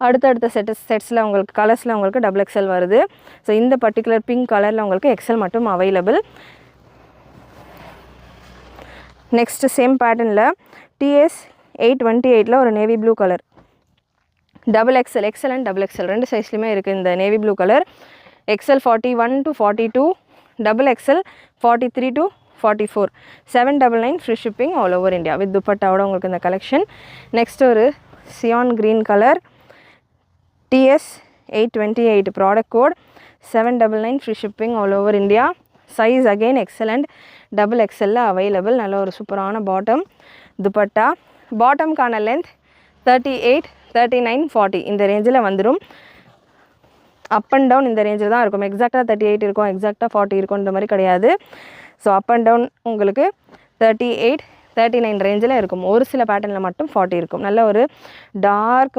அடுத்தடுத்த செட்ஸில் உங்களுக்கு கலர்ஸில் உங்களுக்கு XXL வருது. ஸோ இந்த பர்டிகுலர் பிங்க் கலரில் உங்களுக்கு எக்ஸல் மட்டும் அவைலபிள். நெக்ஸ்ட் சேம் பேட்டர்னில் TS 828ல் ஒரு navy blue colour XXL, XL and XXL ரெண்டு சைஸ்லையுமே இருக்குது இந்த navy blue colour. XL 41 to 42, XXL 43 to 44, 799 free shipping all over India with துப்பட்டாவோட உங்களுக்கு இந்த கலெக்ஷன். நெக்ஸ்ட் ஒரு cyan green colour TS 828 product code 799 free shipping all over India. Size again XL and XXL available. நல்ல ஒரு சூப்பரான bottom dupatta. பாட்டம்கான length 38, 39, 40 இந்த ரேஞ்சில் வந்துடும். அப் அண்ட் டவுன் இந்த ரேஞ்சில் தான் இருக்கும். எக்ஸாக்டாக 38 இருக்கும், எக்ஸாக்டாக 40 இருக்கும்ன்ற மாதிரி கிடையாது. ஸோ அப் அண்ட் டவுன் உங்களுக்கு 38, 39 ரேஞ்சில் இருக்கும். ஒரு சில பேட்டர்னில் மட்டும் 40 இருக்கும். நல்ல ஒரு டார்க்